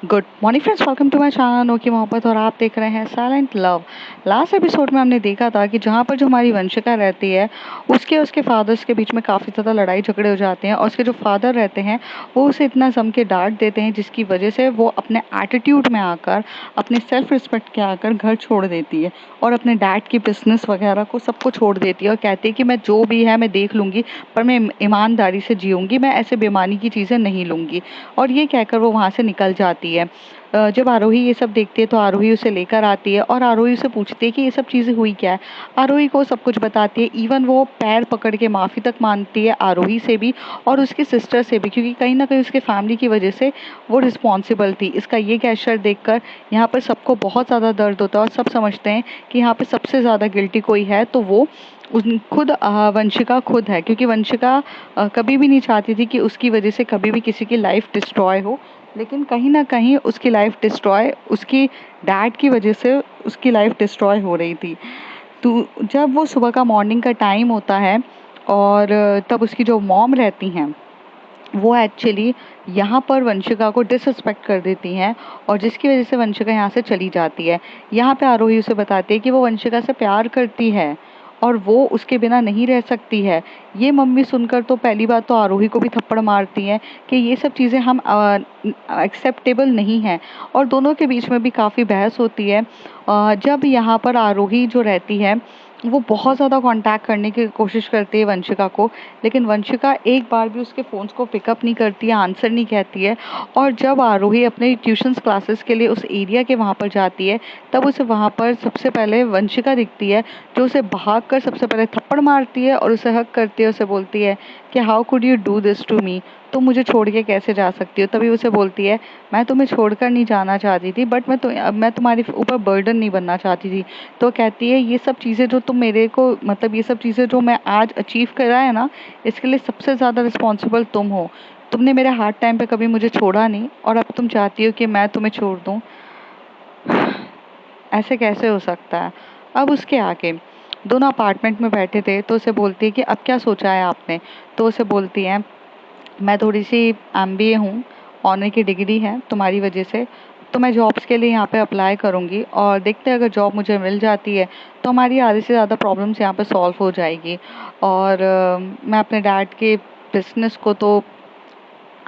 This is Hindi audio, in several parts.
Good morning friends, welcome to my channel नो की मोहब्बत और आप देख रहे हैं साइलेंट लव। लास्ट एपिसोड में हमने देखा था कि जहाँ पर जो हमारी वंशिका रहती है उसके फादर्स के बीच में काफ़ी ज़्यादा लड़ाई झगड़े हो जाते हैं और उसके जो फादर रहते हैं वो उसे इतना जम के डांट देते हैं जिसकी वजह से वो अपने एटीट्यूड में आकर, अपने सेल्फ रिस्पेक्ट के आकर घर छोड़ देती है और अपने डैड की बिजनेस वगैरह को सबको छोड़ देती है और कहती है कि मैं जो भी है मैं देख लूँगी, पर मैं ईमानदारी से जीऊँगी, मैं ऐसे बेईमानी की चीज़ें नहीं लूँगी। और ये कहकर वो वहाँ से निकल जाती है। जब आरोही ये सब देखती है तो आरोही उसे लेकर आती है और आरोही उसे पूछती है कि ये सब चीज़ें हुई क्या है। आरोही को सब कुछ बताती है, इवन वो पैर पकड़ के माफ़ी तक मांगती है आरोही से भी और उसकी सिस्टर से भी, क्योंकि कहीं ना कहीं उसके फैमिली की वजह से वो रिस्पॉन्सिबल थी। इसका ये गेस्चर देखकर यहाँ पर सबको बहुत ज़्यादा दर्द होता है और सब समझते हैं कि यहाँ पर सबसे ज़्यादा गिल्टी कोई है तो वो खुद वंशिका खुद है, क्योंकि वंशिका कभी भी नहीं चाहती थी कि उसकी वजह से कभी भी किसी की लाइफ डिस्ट्रॉय हो, लेकिन कहीं ना कहीं उसकी लाइफ डिस्ट्रॉय उसकी डैड की वजह से उसकी लाइफ डिस्ट्रॉय हो रही थी। तो जब वो सुबह का मॉर्निंग का टाइम होता है और तब उसकी जो मॉम रहती हैं वो एक्चुअली यहाँ पर वंशिका को डिसरिस्पेक्ट कर देती हैं और जिसकी वजह से वंशिका यहाँ से चली जाती है। यहाँ पे आरोही उसे बताती है कि वो वंशिका से प्यार करती है और वो उसके बिना नहीं रह सकती है। ये मम्मी सुनकर तो पहली बात तो आरोही को भी थप्पड़ मारती हैं कि ये सब चीज़ें हम एक्सेप्टेबल नहीं हैं और दोनों के बीच में भी काफ़ी बहस होती है। जब यहाँ पर आरोही जो रहती है वो बहुत ज़्यादा कांटेक्ट करने की कोशिश करती है वंशिका को, लेकिन वंशिका एक बार भी उसके फ़ोन्स को पिकअप नहीं करती है, आंसर नहीं कहती है। और जब आरोही अपने ट्यूशन्स क्लासेस के लिए उस एरिया के वहाँ पर जाती है तब उसे वहाँ पर सबसे पहले वंशिका दिखती है, जो उसे भाग कर सबसे पहले थप्पड़ मारती है और उसे हक करती है। उसे बोलती है कि how could you do this to me, तुम मुझे छोड़ के कैसे जा सकती हो। तभी उसे बोलती है मैं तुम्हें छोड़कर नहीं जाना चाहती थी, बट मैं तुम्हारे ऊपर बर्डन नहीं बनना चाहती थी। तो कहती है ये सब चीज़ें जो तुम मेरे को, मतलब ये सब चीज़ें जो मैं आज अचीव करा है ना, इसके लिए सबसे ज़्यादा रिस्पॉन्सिबल तुम हो। तुमने मेरे हार्ड टाइम पे कभी मुझे छोड़ा नहीं और अब तुम चाहती हो कि मैं तुम्हें छोड़ दूँ। ऐसे कैसे हो सकता है। अब उसके आगे दोनों अपार्टमेंट में बैठे थे तो उसे बोलती है कि अब क्या सोचा है आपने। तो उसे बोलती है मैं थोड़ी सी एमबीए हूँ, ऑनर की डिग्री है तुम्हारी वजह से, तो मैं जॉब्स के लिए यहाँ पे अप्लाई करूँगी और देखते हैं अगर जॉब मुझे मिल जाती है तो हमारी आधे से ज़्यादा प्रॉब्लम्स यहाँ पे सॉल्व हो जाएगी। और मैं अपने डैड के बिजनेस को तो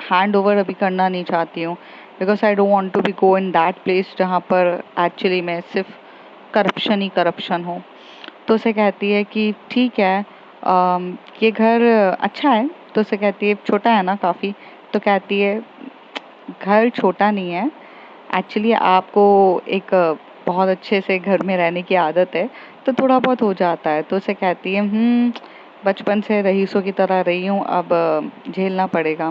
हैंड ओवर अभी करना नहीं चाहती हूँ, because I don't want to be go in that place जहाँ पर एक्चुअली में सिर्फ करप्शन ही करप्शन हो। तो उसे कहती है कि ठीक है, ये घर अच्छा है। तो उसे कहती है छोटा है ना काफ़ी। तो कहती है घर छोटा नहीं है, एक्चुअली आपको एक बहुत अच्छे से घर में रहने की आदत है तो थोड़ा बहुत हो जाता है। तो उसे कहती है बचपन से रईसों की तरह रही हूँ, अब झेलना पड़ेगा।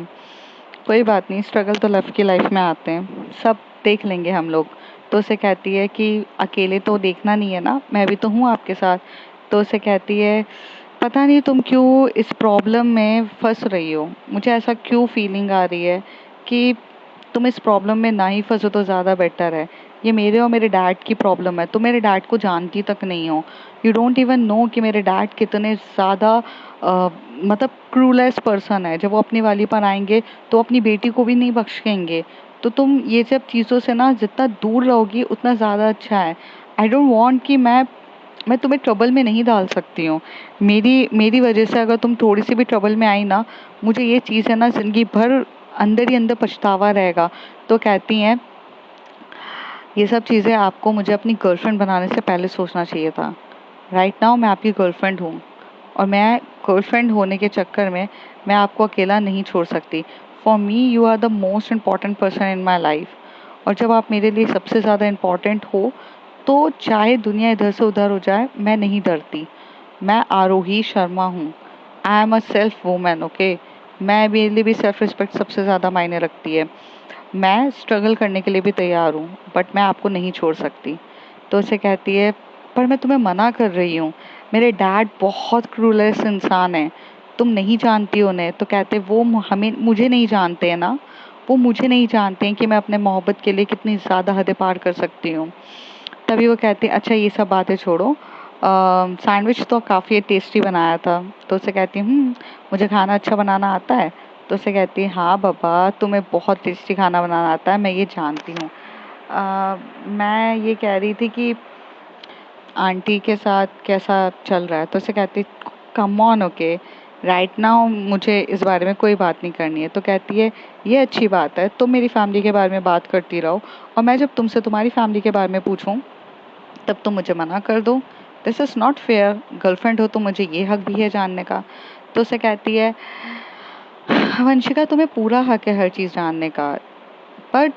कोई बात नहीं, स्ट्रगल तो लव की लाइफ में आते हैं, सब देख लेंगे हम लोग। तो उसे कहती है कि अकेले तो देखना नहीं है ना, मैं भी तो हूँ आपके साथ। तो उसे कहती है पता नहीं तुम क्यों इस प्रॉब्लम में फंस रही हो, मुझे ऐसा क्यों फीलिंग आ रही है कि तुम इस प्रॉब्लम में ना ही फंसो तो ज़्यादा बेटर है। ये मेरे और मेरे डैड की प्रॉब्लम है, तुम मेरे डैड को जानती तक नहीं हो। यू डोंट इवन नो कि मेरे डैड कितने ज़्यादा मतलब क्रूलेस्ट पर्सन है। जब वो अपनी वाली पर आएंगे तो अपनी बेटी को भी नहीं बख्शेंगे। तो तुम ये सब चीज़ों से ना जितना दूर रहोगी उतना ज़्यादा अच्छा है। आई डोंट वांट कि मैं तुम्हें ट्रबल में नहीं डाल सकती हूँ। मेरी मेरी वजह से अगर तुम थोड़ी सी भी ट्रबल में आई ना, मुझे ये चीज़ है ना ज़िंदगी भर अंदर ही अंदर पछतावा रहेगा। तो कहती हैं ये सब चीज़ें आपको मुझे अपनी गर्लफ्रेंड बनाने से पहले सोचना चाहिए था। राइट नाउ मैं आपकी गर्लफ्रेंड हूँ और मैं गर्लफ्रेंड होने के चक्कर में मैं आपको अकेला नहीं छोड़ सकती। For me you are the most important person in my life. और जब आप मेरे लिए सबसे ज़्यादा इम्पॉर्टेंट हो तो चाहे दुनिया इधर से उधर हो जाए मैं नहीं डरती। मैं आरोही शर्मा हूँ, I am a self women, okay. मैं, मेरे लिए भी सेल्फ रिस्पेक्ट सबसे ज़्यादा मायने रखती है। मैं स्ट्रगल करने के लिए भी तैयार हूँ, बट मैं आपको नहीं छोड़ सकती। तो उसे कहती है पर मैं तुम्हें मना कर रही हूँ, मेरे डैड बहुत क्रूलेस्ट इंसान है, तुम नहीं जानती हो उन्हें। तो कहते वो हमें मुझे नहीं जानते हैं ना, वो मुझे नहीं जानते हैं कि मैं अपने मोहब्बत के लिए कितनी ज़्यादा हदें पार कर सकती हूँ। तभी वो कहते हैं अच्छा ये सब बातें छोड़ो, सैंडविच तो काफ़ी टेस्टी बनाया था। तो उसे कहती मुझे खाना अच्छा बनाना आता है। तो उसे कहती है हाँ बाबा, तुम्हें बहुत टेस्टी खाना बनाना आता है, मैं ये जानती हूँ। मैं ये कह रही थी कि आंटी के साथ कैसा चल रहा है। तो उसे कहती come on, okay, right now मुझे इस बारे में कोई बात नहीं करनी है। तो कहती है ये अच्छी बात है, तुम मेरी फैमिली के बारे में बात करती रहो, और मैं जब तुमसे तुम्हारी फैमिली के बारे में पूछूं तब तुम मुझे मना कर दो। This is not fair, girlfriend हो तो मुझे ये हक भी है जानने का। तो उसे कहती है वंशिका, तुम्हें पूरा हक है हर चीज़ जानने का, बट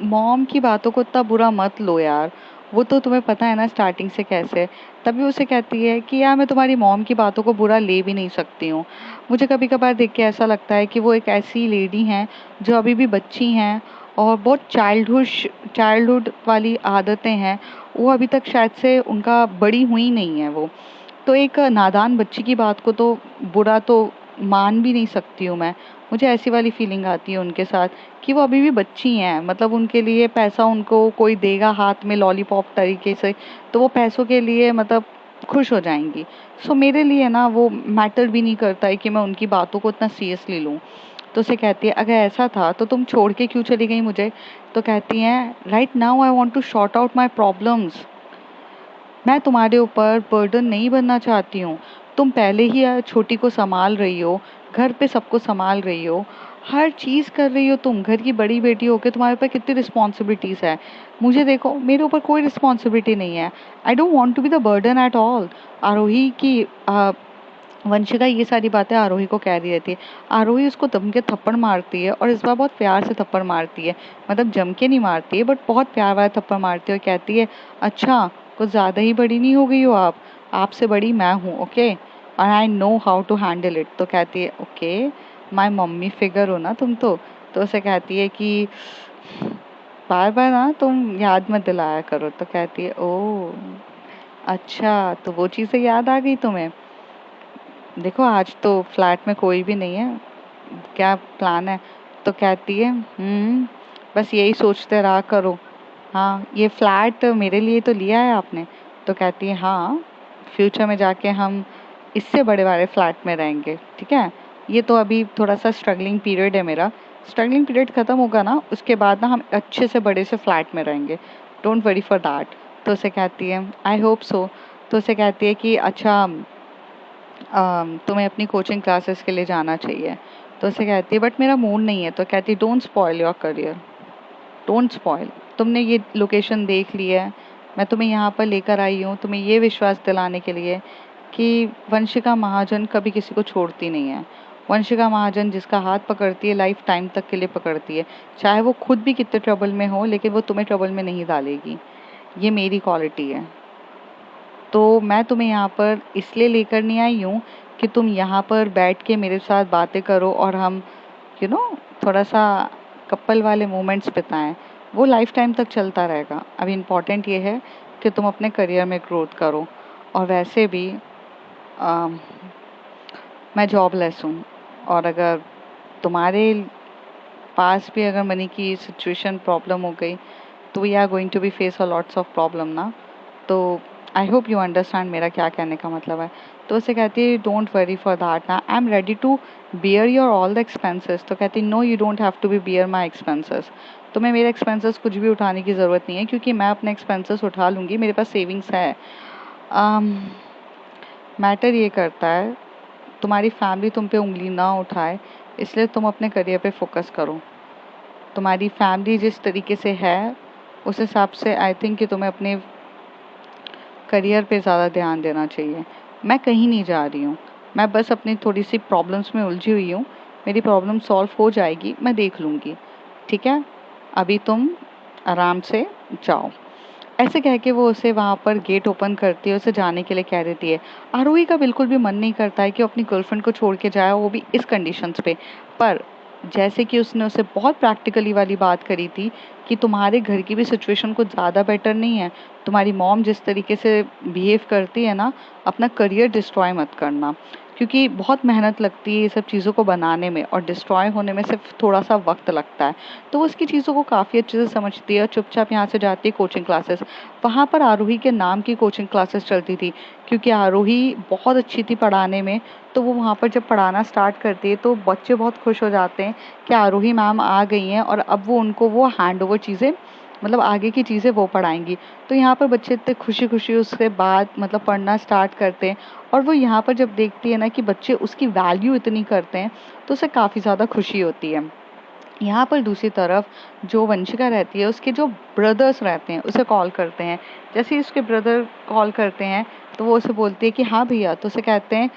मॉम की बातों को इतना बुरा मत लो यार, वो तो तुम्हें पता है ना स्टार्टिंग से कैसे। तभी उसे कहती है कि यार मैं तुम्हारी मॉम की बातों को बुरा ले भी नहीं सकती हूँ। मुझे कभी कभार देख के ऐसा लगता है कि वो एक ऐसी लेडी हैं जो अभी भी बच्ची हैं, और बहुत चाइल्डहुड वाली आदतें हैं, वो अभी तक शायद से उनका बड़ी हुई नहीं है वो। तो एक नादान बच्ची की बात को तो बुरा तो मान भी नहीं सकती हूँ मैं। मुझे ऐसी वाली फीलिंग आती है उनके साथ कि वो अभी भी बच्ची हैं, मतलब उनके लिए पैसा उनको कोई देगा हाथ में लॉलीपॉप तरीके से, तो वो पैसों के लिए मतलब खुश हो जाएंगी। सो मेरे लिए ना वो मैटर भी नहीं करता है कि मैं उनकी बातों को इतना सीरियसली लूँ। तो उसे कहती है अगर ऐसा था तो तुम छोड़ के क्यों चली गई मुझे। तो कहती हैं right now I want to sort out my problems. मैं तुम्हारे ऊपर बर्डन नहीं बनना चाहती हूँ। तुम पहले ही छोटी को संभाल रही हो, घर पे सबको संभाल रही हो, हर चीज़ कर रही हो, तुम घर की बड़ी बेटी हो के तुम्हारे ऊपर कितनी रिस्पॉन्सिबिलिटीज़ है। मुझे देखो, मेरे ऊपर कोई रिस्पॉन्सिबिलिटी नहीं है। I don't want to be the burden at all. Aarohi की वंशिका ये सारी बातें आरोही को कह रही रहती है। आरोही उसको दम के थप्पड़ मारती है, और इस बार बहुत प्यार से थप्पड़ मारती है, मतलब जम के नहीं मारती है बट बहुत प्यार वाला थप्पड़ मारती है, और कहती है अच्छा कुछ ज़्यादा ही बड़ी नहीं हो गई हो आप, आपसे बड़ी मैं हूँ, ओके, और I know how to handle it. तो कहती है ओके, माय मम्मी फिगर हो ना तुम तो उसे कहती है कि बार बार ना तुम याद मत दिलाया करो। तो कहती है ओ अच्छा, तो वो चीज़ें याद आ गई तुम्हें। देखो आज तो फ्लैट में कोई भी नहीं है, क्या प्लान है। तो कहती है बस यही सोचते रहा करो। हाँ, ये फ्लैट मेरे लिए तो लिया है आपने। तो कहती है हाँ, फ्यूचर में जाके हम इससे बड़े वाले फ्लैट में रहेंगे, ठीक है। ये तो अभी थोड़ा सा स्ट्रगलिंग पीरियड है मेरा, स्ट्रगलिंग पीरियड ख़त्म होगा ना उसके बाद ना हम अच्छे से बड़े से फ्लैट में रहेंगे, डोंट वरी फॉर दैट। तो उसे कहती है आई होप सो। तो उसे कहती है कि अच्छा तुम्हें अपनी कोचिंग क्लासेस के लिए जाना चाहिए। तो उसे कहती है बट मेरा मूड नहीं है। तो कहती है don't spoil your career, don't spoil. तुमने ये लोकेशन देख ली है, मैं तुम्हें यहाँ पर लेकर आई हूँ तुम्हें ये विश्वास दिलाने के लिए कि वंशिका महाजन कभी किसी को छोड़ती नहीं है। वंशिका महाजन जिसका हाथ पकड़ती है लाइफ टाइम तक के लिए पकड़ती है, चाहे वो खुद भी कितने ट्रबल में हो, लेकिन वो तुम्हें ट्रबल में नहीं डालेगी। ये मेरी क्वालिटी है। तो मैं तुम्हें यहाँ पर इसलिए लेकर नहीं आई हूँ कि तुम यहाँ पर बैठ के मेरे साथ बातें करो और हम यू नो थोड़ा सा कपल वाले मोमेंट्स बिताएं। वो लाइफ टाइम तक चलता रहेगा। अभी इम्पॉर्टेंट ये है कि तुम अपने करियर में ग्रोथ करो। और वैसे भी अम, मैं जॉबलेस हूँ, और अगर तुम्हारे पास भी अगर मनी की सिचुएशन प्रॉब्लम हो गई तो we are going to be face a lots of problem ना। तो आई होप यू अंडरस्टैंड मेरा क्या कहने का मतलब है। तो उसे कहती है डोंट वरी फॉर दैट ना, I am ready to bear your all the expenses. तो कहती no you don't have to be bear my expenses. तुम्हें मेरे एक्सपेंसेस कुछ भी उठाने की ज़रूरत नहीं है, क्योंकि मैं अपने एक्सपेंसेस उठा लूँगी, मेरे पास सेविंग्स है। मैटर ये करता है तुम्हारी फैमिली तुम पे उंगली ना उठाए, इसलिए तुम अपने करियर पे फोकस करो। तुम्हारी फैमिली जिस तरीके से है उस हिसाब से आई थिंक कि तुम्हें अपने करियर पे ज़्यादा ध्यान देना चाहिए। मैं कहीं नहीं जा रही हूँ, मैं बस अपनी थोड़ी सी प्रॉब्लम्स में उलझी हुई हूँ। मेरी प्रॉब्लम सॉल्व हो जाएगी, मैं देख लूँगी, ठीक है। अभी तुम आराम से जाओ। ऐसे कह के वो उसे वहाँ पर गेट ओपन करती है, उसे जाने के लिए कह देती है। आरोही का बिल्कुल भी मन नहीं करता है कि वो अपनी गर्लफ्रेंड को छोड़ के जाए, वो भी इस कंडीशंस पे। पर जैसे कि उसने उसे बहुत प्रैक्टिकली वाली बात करी थी कि तुम्हारे घर की भी सिचुएशन कुछ ज़्यादा बेटर नहीं है, तुम्हारी मॉम जिस तरीके से बिहेव करती है ना, अपना करियर डिस्ट्रॉय मत करना। क्योंकि बहुत मेहनत लगती है ये सब चीज़ों को बनाने में, और डिस्ट्रॉय होने में सिर्फ थोड़ा सा वक्त लगता है। तो वो उसकी चीज़ों को काफ़ी अच्छे से समझती है और चुपचाप यहाँ से जाती है कोचिंग क्लासेस। वहाँ पर आरोही के नाम की कोचिंग क्लासेस चलती थी, क्योंकि आरोही बहुत अच्छी थी पढ़ाने में। तो वो वहाँ पर जब पढ़ाना स्टार्ट करती है तो बच्चे बहुत खुश हो जाते हैं कि आरोही मैम आ गई हैं, और अब वो उनको वो हैंड ओवर चीज़ें, मतलब आगे की चीज़ें वो पढ़ाएंगी। तो यहाँ पर बच्चे इतने खुशी खुशी उसके बाद मतलब पढ़ना स्टार्ट करते हैं। और वो यहाँ पर जब देखती है ना कि बच्चे उसकी वैल्यू इतनी करते हैं, तो उसे काफ़ी ज़्यादा खुशी होती है। यहाँ पर दूसरी तरफ जो वंशिका रहती है, उसके जो ब्रदर्स रहते हैं उसे कॉल करते हैं। जैसे ही उसके ब्रदर कॉल करते हैं तो वो उसे बोलती है कि हाँ भैया। तो उसे कहते हैं,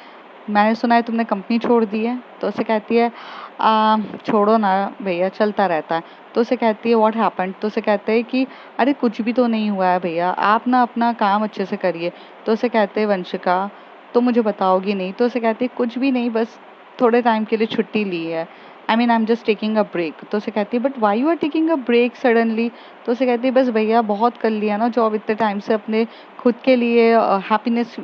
मैंने सुना है तुमने कंपनी छोड़ दी है। तो उसे कहती है, छोड़ो ना भैया, चलता रहता है। तो उसे कहती है व्हाट हैपेंड। तो उसे कहते हैं कि अरे कुछ भी तो नहीं हुआ है भैया, आप ना अपना काम अच्छे से करिए। तो उसे कहते हैं वंशिका, तो मुझे बताओगी नहीं। तो उसे कहती है कुछ भी नहीं, बस थोड़े टाइम के लिए छुट्टी ली है। I am just taking a break. तो उसे कहती है but why you are taking a break suddenly. तो उसे कहती है बस भैया बहुत कर लिया ना जॉब, इतने टाइम से अपने खुद के लिए हैप्पीनेस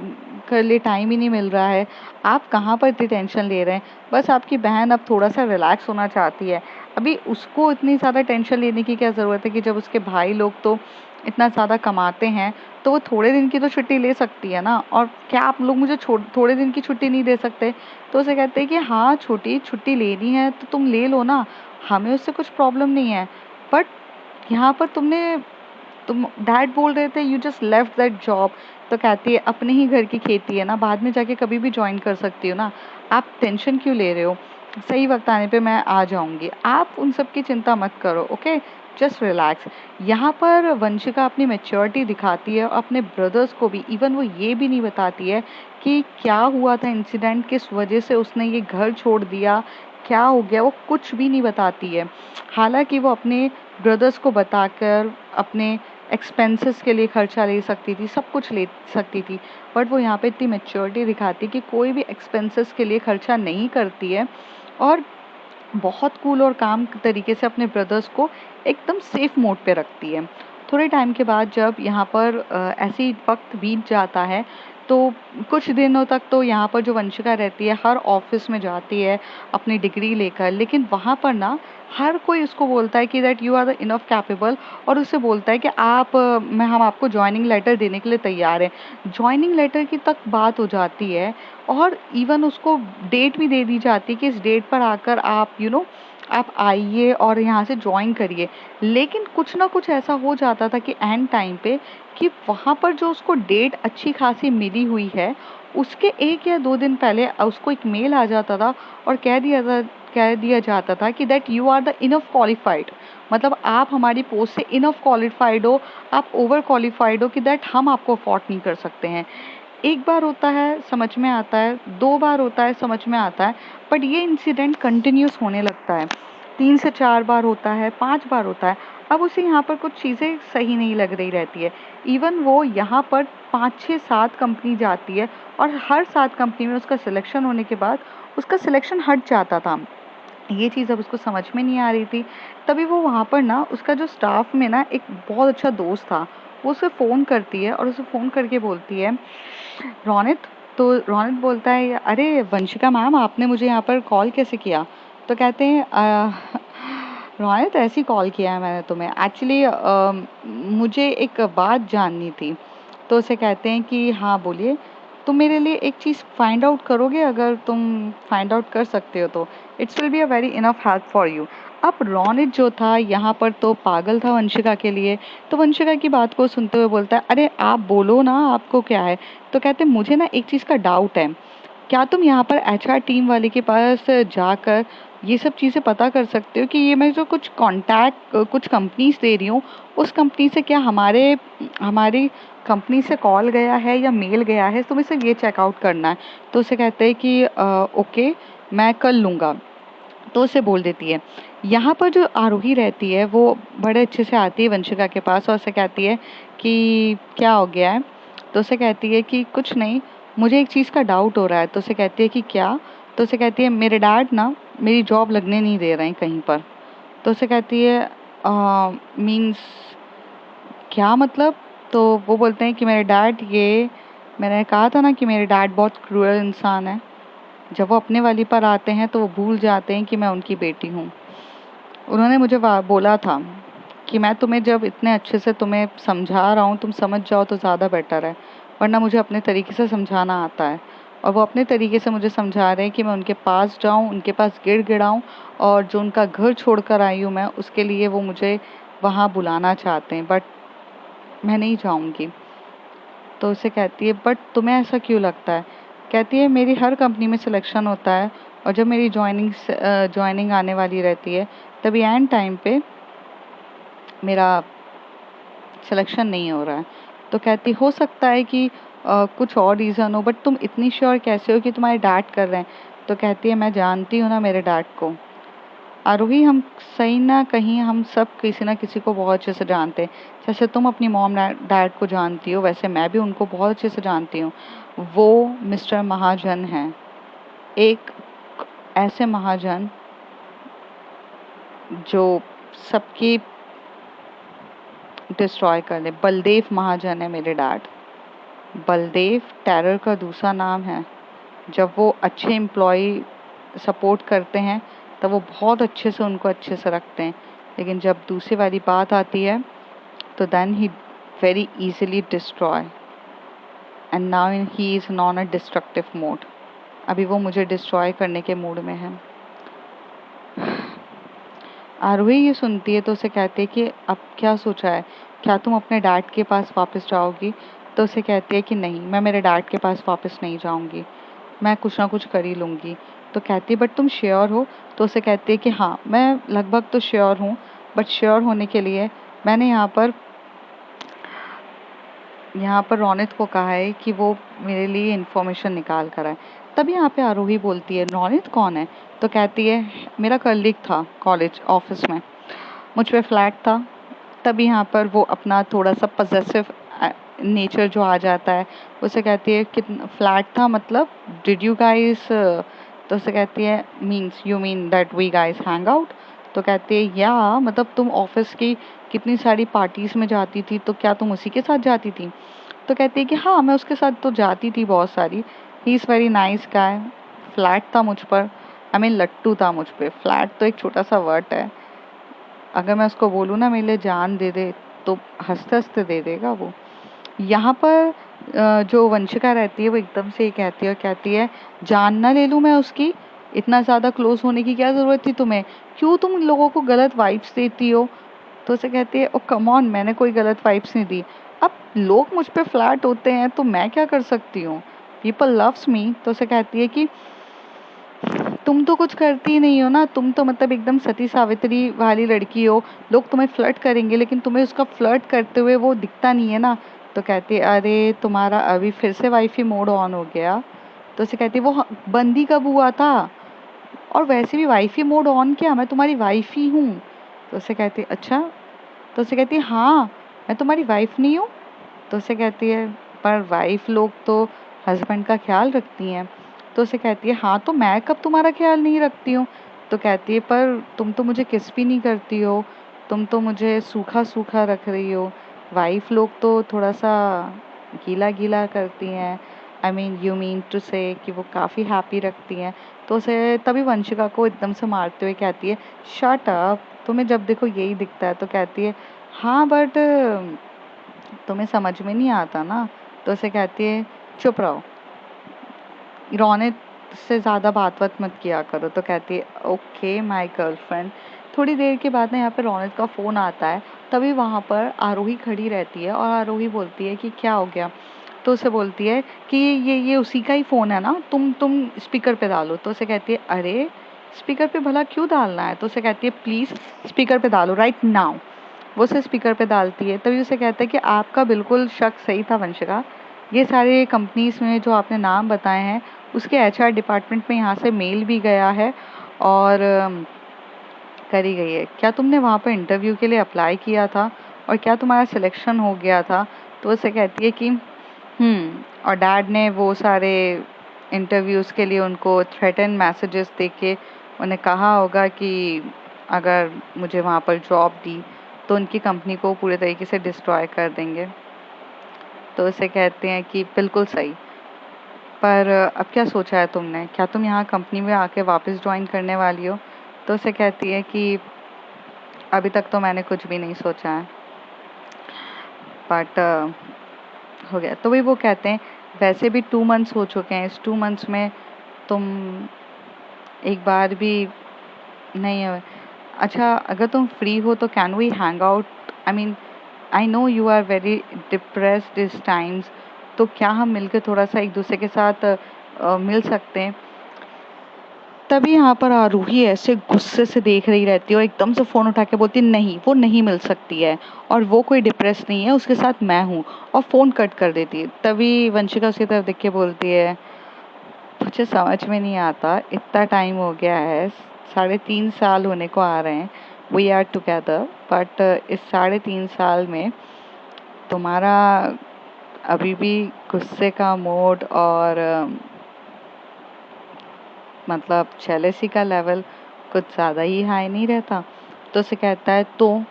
के लिए टाइम ही नहीं मिल रहा है। आप कहाँ पर इतनी टेंशन ले रहे हैं। बस आपकी बहन अब थोड़ा सा रिलैक्स होना चाहती है। अभी उसको इतनी ज़्यादा टेंशन लेने की क्या ज़रूरत है कि जब उसके भाई लोग तो इतना ज़्यादा कमाते हैं, तो वो थोड़े दिन की तो छुट्टी ले सकती है ना। और क्या आप लोग मुझे थोड़े दिन की छुट्टी नहीं दे सकते। तो उसे कहते हैं कि हाँ छोटी छुट्टी लेनी है तो तुम ले लो ना, हमें उससे कुछ प्रॉब्लम नहीं है। बट यहाँ पर तुम डैड बोल रहे थे you just left that job. तो कहती है अपने ही घर की खेती है ना, बाद में जाके कभी भी ज्वाइन कर सकती हो ना, आप टेंशन क्यों ले रहे हो। सही वक्त आने पे मैं आ जाऊंगी, आप उन सब की चिंता मत करो, ओके, जस्ट रिलैक्स। यहाँ पर वंशिका अपनी मेच्योरिटी दिखाती है, और अपने ब्रदर्स को भी इवन वो ये भी नहीं बताती है कि क्या हुआ था इंसिडेंट, किस वजह से उसने ये घर छोड़ दिया, क्या हो गया, वो कुछ भी नहीं बताती है। हालांकि वो अपने ब्रदर्स को बताकर अपने एक्सपेंसेस के लिए खर्चा ले सकती थी, सब कुछ ले सकती थी। बट वो यहाँ पे इतनी मेच्योरिटी दिखाती है कि कोई भी एक्सपेंसेस के लिए खर्चा नहीं करती है, और बहुत कूल और काम तरीके से अपने ब्रदर्स को एकदम सेफ मोड पे रखती है। थोड़े टाइम के बाद जब यहाँ पर ऐसे ही वक्त बीत जाता है, तो कुछ दिनों तक तो यहाँ पर जो वंशिका रहती है हर ऑफिस में जाती है अपनी डिग्री लेकर, लेकिन वहाँ पर ना हर कोई उसको बोलता है कि that you are the enough capable, और उससे बोलता है कि हम आपको ज्वाइनिंग लेटर देने के लिए तैयार हैं। ज्वाइनिंग लेटर की तक बात हो जाती है, और इवन उसको डेट भी दे दी जाती है कि इस डेट पर आकर आप आप आइए और यहाँ से ज्वाइन करिए। लेकिन कुछ ना कुछ ऐसा हो जाता था कि एंड टाइम पे कि वहाँ पर जो उसको डेट अच्छी खासी मिली हुई है, उसके 1 या 2 दिन पहले उसको एक मेल आ जाता था, और कह दिया जाता था कि that you are the enough qualified, मतलब आप हमारी पोस्ट से इनफ क्वालिफाइड हो, आप ओवर क्वालिफाइड हो, कि दैट हम आपको अफोर्ड नहीं कर सकते हैं। एक बार होता है समझ में आता है, 2 बार होता है समझ में आता है, बट ये इंसिडेंट कंटिन्यूस होने लगता है। 3 से 4 बार होता है, 5 बार होता है। अब उसे यहाँ पर कुछ चीज़ें सही नहीं लग रही रहती है। इवन वो यहाँ पर 5 6 7 कंपनी जाती है, और हर 7 कंपनी में उसका सिलेक्शन होने के बाद उसका सिलेक्शन हट जाता था। ये चीज़ अब उसको समझ में नहीं आ रही थी। तभी वो वहाँ पर ना उसका जो स्टाफ में ना एक बहुत अच्छा दोस्त था, वो उसे फ़ोन करती है और उसे फ़ोन करके बोलती है रौनित। तो रौनित बोलता है अरे वंशिका मैम, आपने मुझे यहाँ पर कॉल कैसे किया। तो कहते हैं रौनित ऐसे ही कॉल किया है मैंने तुम्हें, एक्चुअली मुझे एक बात जाननी थी। तो उसे कहते हैं कि हाँ बोलिए। तुम मेरे लिए एक चीज़ फाइंड आउट करोगे, अगर तुम फाइंड आउट कर सकते हो तो it's will be a very enough help for you. अब रौनित जो था यहाँ पर तो पागल था वंशिका के लिए। तो वंशिका की बात को सुनते हुए बोलता है अरे आप बोलो ना, आपको क्या है। तो कहते हैं मुझे ना एक चीज़ का डाउट है, क्या तुम यहाँ पर एचआर टीम वाले के पास जाकर ये सब चीज़ें पता कर सकते हो कि ये मैं जो कुछ कांटेक्ट कुछ कंपनीज दे रही हूँ, उस कंपनी से क्या हमारी कंपनी से कॉल गया है या मेल गया है, तुम्हें सिर्फ ये चेकआउट करना है। तो उसे कहते हैं कि ओके, मैं कर लूँगा। तो उसे बोल देती है। यहाँ पर जो आरोही रहती है वो बड़े अच्छे से आती है वंशिका के पास और उसे कहती है कि क्या हो गया है। तो उसे कहती है कि कुछ नहीं, मुझे एक चीज़ का डाउट हो रहा है। तो उसे कहती है कि क्या। तो उसे कहती है मेरे डैड ना मेरी जॉब लगने नहीं दे रहे हैं कहीं पर। तो उसे कहती है मीन्स क्या मतलब। तो वो बोलते हैं कि मेरे डैड, ये मैंने कहा था ना कि मेरे डैड बहुत क्रूअल इंसान है। जब वो अपने वाली पर आते हैं तो वो भूल जाते हैं कि मैं उनकी बेटी हूँ। उन्होंने मुझे बोला था कि मैं तुम्हें जब इतने अच्छे से तुम्हें समझा रहा हूँ, तुम समझ जाओ तो ज़्यादा बेटर है, वरना मुझे अपने तरीके से समझाना आता है। और वो अपने तरीके से मुझे समझा रहे हैं कि मैं उनके पास जाऊँ, उनके पास गिड़गिड़ाऊँ, और जो उनका घर छोड़कर आई हूँ मैं, उसके लिए वो मुझे वहाँ बुलाना चाहते हैं, बट मैं नहीं जाऊँगी। तो उसे कहती है, बट तुम्हें ऐसा क्यों लगता है? कहती है, मेरी हर कंपनी में सिलेक्शन होता है, और जब मेरी जॉइनिंग आने वाली रहती है, तभी एंड टाइम पे मेरा सिलेक्शन नहीं हो रहा है। तो कहती, हो सकता है कि कुछ और रीज़न हो, बट तुम इतनी श्योर कैसे हो कि तुम्हारे डैड कर रहे हैं? तो कहती है, मैं जानती हूँ ना मेरे डैड को। आरोही, हम सही ना कहीं हम सब किसी ना किसी को बहुत अच्छे से जानते हैं। जैसे तुम अपनी मॉम डैड को जानती हो, वैसे मैं भी उनको बहुत अच्छे से जानती हूँ। वो मिस्टर महाजन हैं, एक ऐसे महाजन जो सबकी डिस्ट्रॉय कर दे। बलदेव महाजन है मेरे डैड। बलदेव टेरर का दूसरा नाम है। जब वो अच्छे एम्प्लॉय सपोर्ट करते हैं तब वो बहुत अच्छे से उनको अच्छे से रखते हैं, लेकिन जब दूसरी वाली बात आती है तो then he very easily destroy, and now he is non a destructive mode. अभी वो मुझे डिस्ट्रॉय करने के मूड में है। आरोही ये सुनती है तो उसे कहती है कि अब क्या सोचा है, क्या तुम अपने डैड के पास वापस जाओगी? तो उसे कहती है कि नहीं, मैं मेरे डैड के पास वापस नहीं जाऊंगी, मैं कुछ ना कुछ कर ही लूँगी। तो कहती है, बट तुम श्योर हो? तो उसे कहती है कि हाँ, मैं लगभग तो श्योर हूँ, बट श्योर होने के लिए मैंने यहाँ पर रौनक को कहा है कि वो मेरे लिए इन्फॉर्मेशन निकाल कर आए। तभी यहाँ पे आरोही बोलती है, रौनक कौन है? तो कहती है, मेरा कलीग था कॉलेज ऑफिस में, मुझ पे फ्लैट था। तभी यहाँ पर वो अपना थोड़ा सा पजेसिव नेचर जो आ जाता है, उसे कहती है कि फ्लैट था मतलब डिड यू गाइस? तो उसे कहती है, means you mean that we guys hang out? तो कहती है, या मतलब तुम ऑफिस की कितनी सारी पार्टीज में जाती थी, तो क्या तुम उसी के साथ जाती थी? तो कहती है कि हाँ, मैं उसके साथ तो जाती थी बहुत सारी। He is very nice guy. Flat था मुझ पर, आई मीन लट्टू था मुझ पे। फ्लैट तो एक छोटा सा वर्ड है। अगर मैं उसको बोलूँ ना मेरे लिए जान दे दे, तो हंसते हंसते दे देगा वो। यहाँ पर जो वंशिका रहती है वो एकदम से ये कहती है, और कहती है, जान ना ले लूँ मैं उसकी? इतना ज़्यादा क्लोज होने की क्या ज़रूरत थी तुम्हें? क्यों तुम लोगों को गलत वाइब्स देती हो? तो उसे कहती है, ओ कम ऑन, मैंने कोई गलत वाइब्स नहीं दी। अब लोग मुझ पे फ्लैट होते हैं तो मैं क्या कर सकती हूँ? People loves me. तो उसे कहती है कि तुम तो कुछ करती ही नहीं हो ना, तुम तो मतलब एकदम सती सावित्री वाली लड़की हो। लोग तुम्हें फ्लर्ट करेंगे लेकिन तुम्हें उसका फ्लर्ट करते हुए वो दिखता नहीं है ना। तो कहती है, अरे तुम्हारा अभी फिर से वाइफी मोड ऑन हो गया? तो उसे कहती है, वो बंद ही कब हुआ था? और वैसे भी वाइफी मोड ऑन क्या, मैं तुम्हारी वाइफ ही हूँ। तो उसे कहती है, अच्छा? तो उसे कहती है, हाँ, मैं तुम्हारी वाइफ नहीं हूँ? तो उसे कहती है, पर वाइफ लोग तो हस्बैंड का ख्याल रखती हैं। तो उसे कहती है, हाँ, तो मैं कब तुम्हारा ख्याल नहीं रखती हूँ? तो कहती है, पर तुम तो मुझे किस भी नहीं करती हो, तुम तो मुझे सूखा सूखा रख रही हो। वाइफ लोग तो थोड़ा सा गीला गीला करती हैं, I mean you mean to say कि वो काफ़ी हैप्पी रखती हैं। तो उसे तभी वंशिका को एकदम से मारते हुए कहती है, शट अप, तुम्हें जब देखो यही दिखता है। तो कहती है, हाँ बट तुम्हें समझ में नहीं आता ना। तो उसे कहती है, चुप रहो, रौनक से ज़्यादा बात मत किया करो। तो कहती है, ओके माय गर्लफ्रेंड। थोड़ी देर के बाद ना यहाँ पे रौनक का फ़ोन आता है। तभी वहाँ पर आरोही खड़ी रहती है और आरोही बोलती है कि क्या हो गया? तो उसे बोलती है कि ये उसी का ही फ़ोन है ना, तुम स्पीकर पे डालो। तो उसे कहती है, अरे स्पीकर पे भला क्यों डालना है? तो उसे कहती है, प्लीज़ स्पीकर पे डालो राइट नाउ। वो उसे स्पीकर पे डालती है। तभी उसे कहता है कि आपका बिल्कुल शक सही था वंशिका, ये सारे कंपनीज में जो आपने नाम बताए हैं उसके एचआर डिपार्टमेंट में यहाँ से मेल भी गया है और करी गई है। क्या तुमने वहाँ पर इंटरव्यू के लिए अप्लाई किया था और क्या तुम्हारा सिलेक्शन हो गया था? तो उसे कहती है कि और डैड ने वो सारे इंटरव्यूज़ के लिए उनको थ्रेटन मैसेजेस दे के उन्हें कहा होगा कि अगर मुझे वहाँ पर जॉब दी तो उनकी कंपनी को पूरे तरीके से डिस्ट्रॉय कर देंगे। तो उसे कहते हैं कि बिल्कुल सही, पर अब क्या सोचा है तुमने? क्या तुम यहाँ कंपनी में आके वापस ज्वाइन करने वाली हो? तो उसे कहती है कि अभी तक तो मैंने कुछ भी नहीं सोचा है, बट हो गया। तो वही वो कहते हैं वैसे भी 2 मंथ्स हो चुके हैं, इस 2 मंथ्स में तुम एक बार भी नहीं है। अच्छा, अगर तुम फ्री हो तो can we hang out? I mean, I know you are very depressed this times, तो क्या हम मिलकर थोड़ा सा एक दूसरे के साथ मिल सकते हैं? तभी यहाँ पर आरूही ऐसे गुस्से से देख रही रहती है और एकदम से फ़ोन उठा के बोलती है नहीं, वो नहीं मिल सकती है, और वो कोई डिप्रेस नहीं है, उसके साथ मैं हूँ, और फ़ोन कट कर देती है। तभी वंशिका उसकी तरफ देख के बोलती है मुझे समझ में नहीं आता, इतना टाइम हो गया है, 3.5 साल होने को आ रहे हैं, वी आर टुगेदर, बट इस 3.5 साल में तुम्हारा अभी भी गुस्से का मोड और मतलब जेलसी का लेवल कुछ ज़्यादा ही हाई नहीं रहता? तो उसे कहता है तो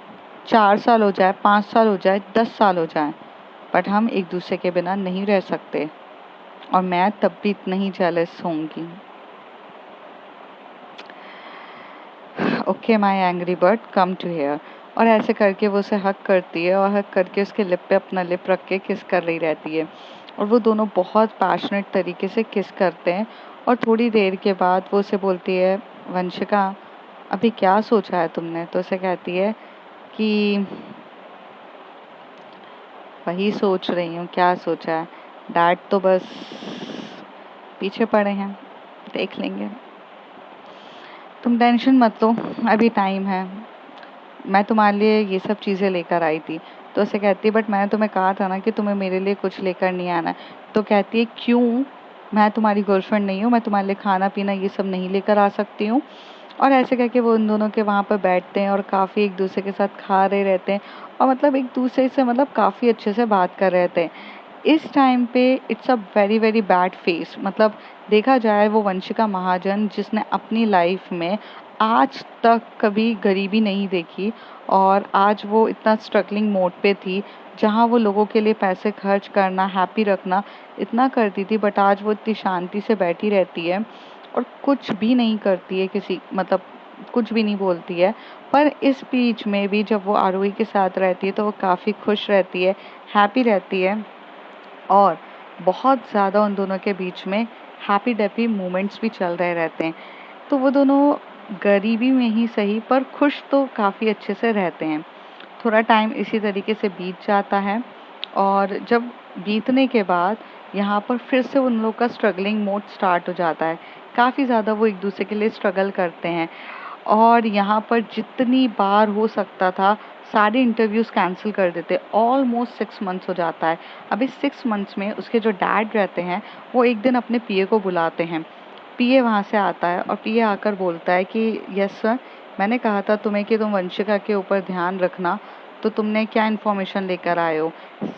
4 साल हो जाए, 5 साल हो जाए, 10 साल हो जाए, बट हम एक दूसरे के बिना नहीं रह सकते, और मैं तब भी इतना ही जेलस होंगी। Okay my angry bird, come to here. और ऐसे करके वो उसे हक करती है और हक करके उसके लिप पे अपना लिप रख के किस कर रही रहती है, और वो दोनों बहुत पैशनेट तरीके से किस करते हैं। और थोड़ी देर के बाद वो उसे बोलती है वंशिका, अभी क्या सोचा है तुमने? तो उसे कहती है कि वही सोच रही हूँ, क्या सोचा है, डैड तो बस पीछे पड़े हैं, देख लेंगे, तुम टेंशन मत लो, अभी टाइम है, मैं तुम्हारे लिए ये सब चीज़ें लेकर आई थी। तो उसे कहती है बट मैंने तुम्हें कहा था ना कि तुम्हें मेरे लिए कुछ लेकर नहीं आना है। तो कहती है क्यों, मैं तुम्हारी गर्लफ्रेंड नहीं हूँ, मैं तुम्हारे लिए खाना पीना ये सब नहीं लेकर आ सकती हूँ? और ऐसे करके वो उन दोनों के वहाँ पर बैठते हैं और काफ़ी एक दूसरे के साथ खा रहे रहते हैं, और मतलब एक दूसरे से मतलब काफ़ी अच्छे से बात कर रहे थे। इस टाइम पे it's a very very bad face, मतलब देखा जाए वो वंशिका महाजन जिसने अपनी लाइफ में आज तक कभी गरीबी नहीं देखी, और आज वो इतना स्ट्रगलिंग मोड पे थी जहाँ वो लोगों के लिए पैसे खर्च करना, हैप्पी रखना इतना करती थी, बट आज वो इतनी शांति से बैठी रहती है और कुछ भी नहीं करती है, किसी मतलब कुछ भी नहीं बोलती है। पर इस बीच में भी जब वो आरोही के साथ रहती है तो वो काफ़ी खुश रहती है, हैप्पी रहती है, और बहुत ज़्यादा उन दोनों के बीच में हैप्पी डैप्पी मोमेंट्स भी चल रहे रहते हैं। तो वो दोनों गरीबी में ही सही पर खुश तो काफ़ी अच्छे से रहते हैं। थोड़ा टाइम इसी तरीके से बीत जाता है, और जब बीतने के बाद यहाँ पर फिर से उन लोग का स्ट्रगलिंग मोड स्टार्ट हो जाता है। काफ़ी ज़्यादा वो एक दूसरे के लिए स्ट्रगल करते हैं, और यहाँ पर जितनी बार हो सकता था सारे इंटरव्यूज़ कैंसिल कर देते। ऑलमोस्ट 6 मंथ्स हो जाता है। अभी 6 मंथ्स में उसके जो डैड रहते हैं वो एक दिन अपने पीए को बुलाते हैं। पीए वहाँ से आता है और पीए आकर बोलता है कि यस सर, मैंने कहा था तुम्हें कि तुम वंशिका के ऊपर ध्यान रखना, तो तुमने क्या इन्फॉर्मेशन लेकर आए हो?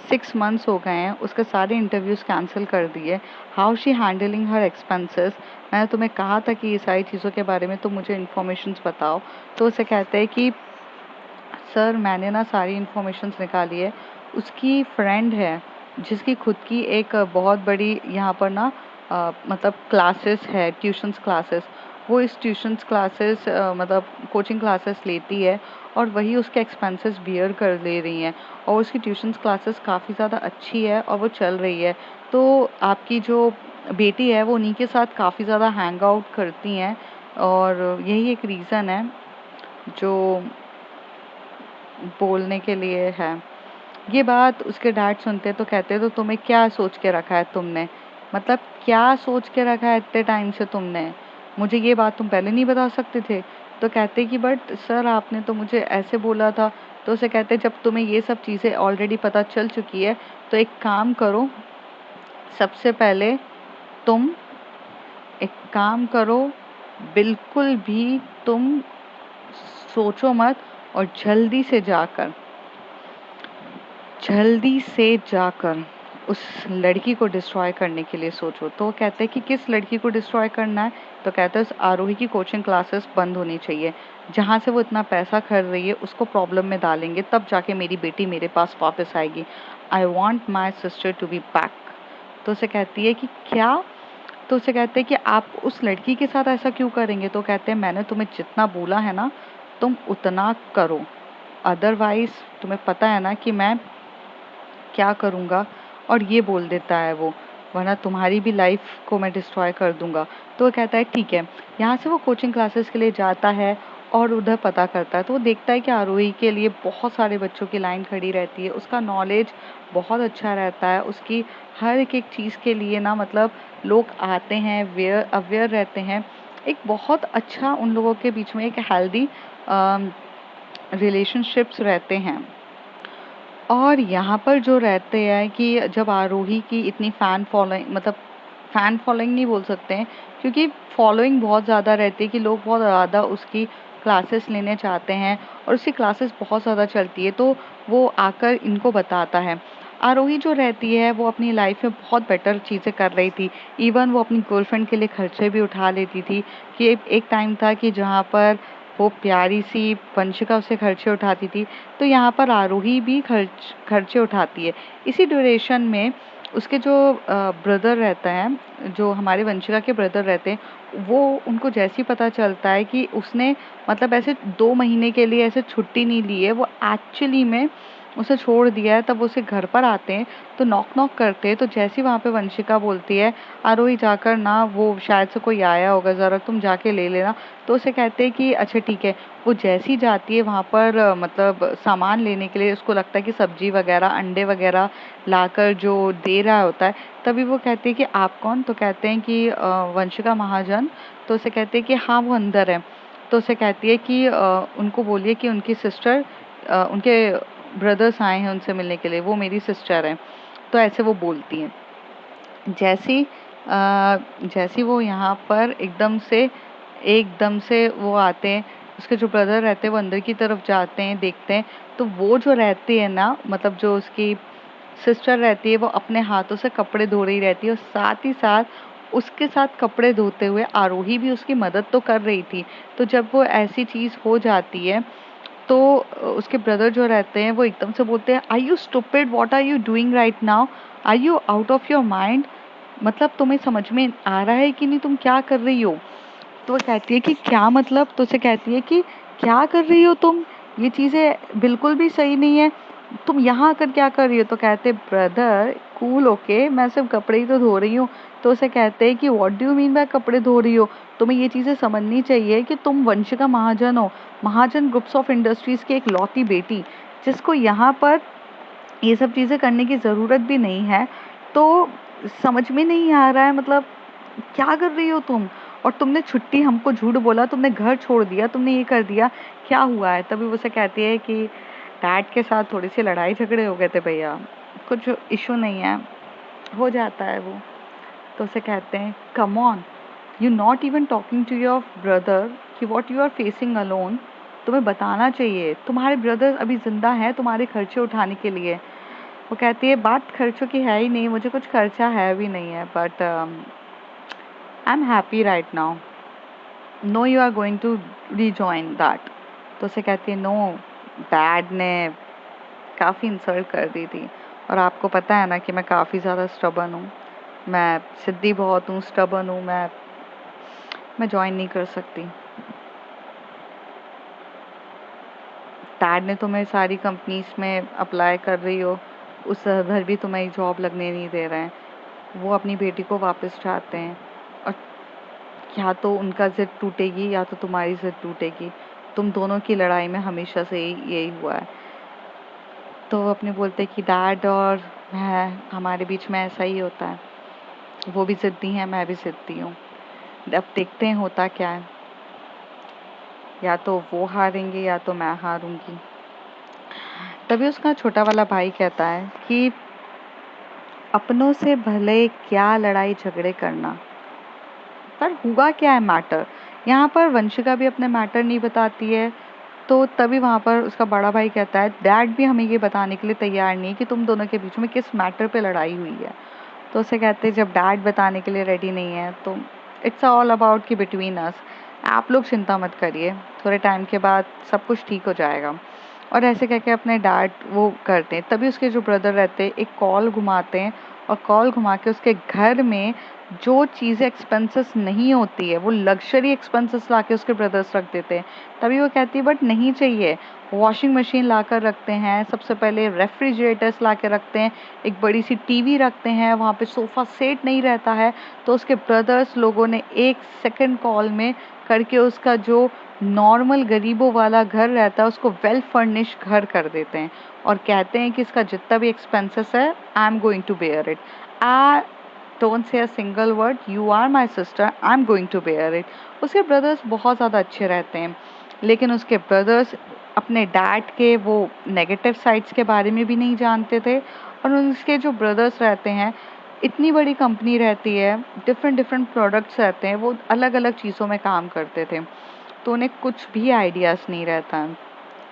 6 मंथ्स हो गए हैं, उसके सारे इंटरव्यूज़ कैंसिल कर दिए, how she handling her expenses, मैंने तुम्हें कहा था कि ये सारी चीज़ों के बारे में तुम मुझे इन्फॉर्मेशंस बताओ। तो उसे कहते हैं कि सर मैंने ना सारी इन्फॉर्मेशंस निकाली है, उसकी फ्रेंड है जिसकी खुद की एक बहुत बड़ी यहाँ पर ना मतलब क्लासेस है, ट्यूशन्स क्लासेस, वो इस ट्यूशन्स क्लासेस मतलब कोचिंग क्लासेस लेती है, और वही उसके एक्सपेंसेस बियर कर ले रही हैं, और उसकी ट्यूशन्स क्लासेस काफ़ी ज़्यादा अच्छी है और वो चल रही है। तो आपकी जो बेटी है वो उन्हीं के साथ काफ़ी ज़्यादा हैंग आउट करती हैं, और यही एक रीज़न है जो बोलने के लिए है। ये बात उसके डैड सुनते तो कहते तो तुम्हें क्या सोच के रखा है तुमने, मतलब क्या सोच के रखा है इतने टाइम से तुमने, मुझे ये बात तुम पहले नहीं बता सकते थे? तो कहते कि बट सर आपने तो मुझे ऐसे बोला था। तो उसे कहते जब तुम्हें ये सब चीज़ें ऑलरेडी पता चल चुकी है तो एक काम करो, सबसे पहले तुम एक काम करो, बिल्कुल भी तुम सोचो मत, और जल्दी से जाकर उस लड़की को डिस्ट्रॉय करने के लिए सोचो। तो वो कहते हैं कि किस लड़की को डिस्ट्रॉय करना है? तो कहते हैं उस आरोही की कोचिंग क्लासेस बंद होनी चाहिए, जहाँ से वो इतना पैसा खर्च रही है उसको प्रॉब्लम में डालेंगे, तब जाके मेरी बेटी मेरे पास वापस आएगी। I want my sister to be back. तो उसे कहती है कि क्या, तो उसे कहते हैं कि आप उस लड़की के साथ ऐसा क्यों करेंगे? तो कहते हैं मैंने तुम्हें जितना बोला है ना तुम उतना करो, अदरवाइज तुम्हें पता है ना कि मैं क्या करूँगा। और ये बोल देता है वो, वरना तुम्हारी भी लाइफ को मैं डिस्ट्रॉय कर दूंगा। तो वो कहता है ठीक है। यहाँ से वो कोचिंग क्लासेस के लिए जाता है और उधर पता करता है, तो वो देखता है कि आरोही के लिए बहुत सारे बच्चों की लाइन खड़ी रहती है, उसका नॉलेज बहुत अच्छा रहता है, उसकी हर एक चीज़ के लिए ना मतलब लोग आते हैं, अवेयर रहते हैं। एक बहुत अच्छा उन लोगों के बीच में एक हेल्दी रिलेशनशिप्स रहते हैं। और यहाँ पर जो रहते हैं कि जब आरोही की इतनी फ़ैन फॉलोइंग, मतलब फ़ैन फॉलोइंग नहीं बोल सकते हैं क्योंकि फॉलोइंग बहुत ज़्यादा रहती है कि लोग बहुत ज़्यादा उसकी क्लासेस लेने चाहते हैं और उसकी क्लासेस बहुत ज़्यादा चलती है, तो वो आकर इनको बताता है। आरोही जो रहती है वो अपनी लाइफ में बहुत बेटर चीज़ें कर रही थी, इवन वो अपनी गर्लफ्रेंड के लिए खर्चे भी उठा लेती थी। कि एक टाइम था कि जहाँ पर वो प्यारी सी वंशिका उससे खर्चे उठाती थी, तो यहाँ पर आरोही भी खर्चे उठाती है। इसी ड्यूरेशन में उसके जो ब्रदर रहता है, जो हमारे वंशिका के ब्रदर रहते हैं, वो उनको जैसे ही पता चलता है कि उसने मतलब ऐसे 2 महीने के लिए ऐसे छुट्टी नहीं ली है, वो एक्चुअली में उसे छोड़ दिया है, तब वो उसे घर पर आते हैं तो नॉक नॉक करते हैं। तो जैसे ही वहाँ पे वंशिका बोलती है आरोही जाकर ना, वो शायद से कोई आया होगा, ज़रा तुम जाके ले लेना। तो उसे कहते हैं कि अच्छा ठीक है। वो जैसी जाती है वहाँ पर मतलब सामान लेने के लिए, उसको लगता है कि सब्जी वगैरह अंडे वगैरह लाकर जो दे रहा होता है, तभी वो कहती है कि आप कौन? तो कहते हैं कि वंशिका महाजन। तो उसे कहते हैं कि हाँ वो अंदर है। तो उसे कहती है कि उनको बोलिए कि उनकी सिस्टर, उनके ब्रदर्स आए हैं उनसे मिलने के लिए, वो मेरी सिस्टर हैं। तो ऐसे वो बोलती हैं। जैसी जैसी वो यहाँ पर एकदम से वो आते हैं, उसके जो ब्रदर रहते हैं वो अंदर की तरफ जाते हैं, देखते हैं तो वो जो रहती है ना, मतलब जो उसकी सिस्टर रहती है, वो अपने हाथों से कपड़े धो रही रहती है और साथ ही साथ उसके साथ कपड़े धोते हुए आरोही भी उसकी मदद तो कर रही थी। तो जब वो ऐसी चीज़ हो जाती है तो उसके ब्रदर जो रहते हैं वो एकदम से बोलते हैं, are you stupid, what are you doing right now, are you out of your mind, मतलब तुम्हें समझ में आ रहा है कि नहीं, तुम क्या कर रही हो? तो वो कहती है कि क्या मतलब? तो उसे कहती है कि क्या कर रही हो तुम, ये चीज़ें बिल्कुल भी सही नहीं है, तुम यहाँ आकर क्या कर रही हो? तो कहते ब्रदर कूल ओके, मैं सिर्फ कपड़े ही तो धो रही हूँ। तो उसे कहते हैं कि what do you mean by कपड़े धो रही हो, तुम्हें ये चीज़ें समझनी चाहिए कि तुम वंशिका महाजन हो, महाजन ग्रुप्स ऑफ इंडस्ट्रीज़ की एक लौती बेटी, जिसको यहाँ पर ये सब चीज़ें करने की ज़रूरत भी नहीं है। तो समझ में नहीं आ रहा है, मतलब क्या कर रही हो तुम? और तुमने छुट्टी हमको झूठ बोला, तुमने घर छोड़ दिया, तुमने ये कर दिया, क्या हुआ है? तभी वो उसे कहती है कि डैड के साथ थोड़ी सी लड़ाई झगड़े हो गए थे भैया, कुछ इशू नहीं है, हो जाता है वो। तो उसे कहते हैं come on, you not even talking to your brother कि what you are facing alone, तुम्हें बताना चाहिए, तुम्हारे ब्रदर अभी जिंदा हैं तुम्हारे खर्चे उठाने के लिए। वो कहती है बात खर्चों की है ही नहीं, मुझे कुछ खर्चा है भी नहीं है, but I am happy right now, no you are going to rejoin that. तो उसे कहती है नो, डैड ने काफ़ी इंसल्ट कर दी थी, और आपको पता है ना कि मैं काफ़ी ज़्यादा स्टबर्न हूँ, मैं सिद्धि बहुत हूँ, स्टबर्न हूँ, मैं ज्वाइन नहीं कर सकती। डैड ने तुम्हें सारी कंपनीज में अप्लाई कर रही हो, उस भर भी तुम्हें जॉब लगने नहीं दे रहे हैं, वो अपनी बेटी को वापस चाहते हैं, और या तो उनका ज़िद टूटेगी या तो तुम्हारी ज़िद टूटेगी, तुम दोनों की लड़ाई में हमेशा से यही हुआ है। तो वो अपने बोलते कि डैड और मैं, हमारे बीच में ऐसा ही होता है, वो भी ज़िद्दी हैं, मैं भी ज़िद्दी हूँ, अब देखते हैं होता क्या है, या तो वो हारेंगे या तो मैं हारूंगी। तभी उसका छोटा वाला भाई कहता है कि अपनों से भले क्या लड़ाई झगड़े करना, पर हुआ क्या है मैटर। यहाँ पर वंशिका भी अपने मैटर नहीं बताती है, तो तभी वहाँ पर उसका बड़ा भाई कहता है डैड भी हमें ये बताने के लिए तैयार नहीं है कि तुम दोनों के बीच में किस मैटर पे लड़ाई हुई है। तो उसे कहते हैं जब डैड बताने के लिए रेडी नहीं है तो इट्स ऑल अबाउट कि बिटवीन अस, आप लोग चिंता मत करिए, थोड़े टाइम के बाद सब कुछ ठीक हो जाएगा। और ऐसे कह के अपने डैड वो करते हैं। तभी उसके जो ब्रदर रहते हैं एक कॉल घुमाते हैं, और कॉल घुमा के उसके घर में जो चीज़ें एक्सपेंसेस नहीं होती है वो लग्जरी एक्सपेंसेस लाके उसके ब्रदर्स रख देते हैं। तभी वो कहती है बट नहीं चाहिए। वॉशिंग मशीन लाकर रखते हैं, सबसे पहले रेफ्रिजरेटर्स लाके रखते हैं, एक बड़ी सी टीवी रखते हैं, वहाँ पे सोफ़ा सेट नहीं रहता है तो उसके ब्रदर्स लोगों ने एक सेकंड कॉल में करके उसका जो नॉर्मल गरीबों वाला घर रहता है उसको वेल फर्निश घर कर देते हैं और कहते हैं कि इसका जितना भी एक्सपेंसेस है I am going to bear it. I don't say a single word, you are my sister, I am going to bear it. उसके ब्रदर्स बहुत ज़्यादा अच्छे रहते हैं, लेकिन उसके ब्रदर्स अपने डैड के वो नेगेटिव साइड्स के बारे में भी नहीं जानते थे। और उसके जो ब्रदर्स रहते हैं, इतनी बड़ी कंपनी रहती है, डिफरेंट डिफरेंट प्रोडक्ट्स रहते हैं, वो अलग अलग चीज़ों में काम करते थे, तो उन्हें कुछ भी आइडियाज़ नहीं रहता है।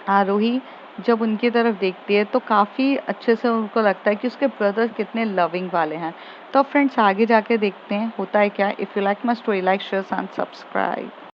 आरोही जब उनकी तरफ देखती है तो काफ़ी अच्छे से उनको लगता है कि उसके ब्रदर कितने लविंग वाले हैं। तो फ्रेंड्स आगे जाके देखते हैं होता है क्या। If you like my story, like share and subscribe.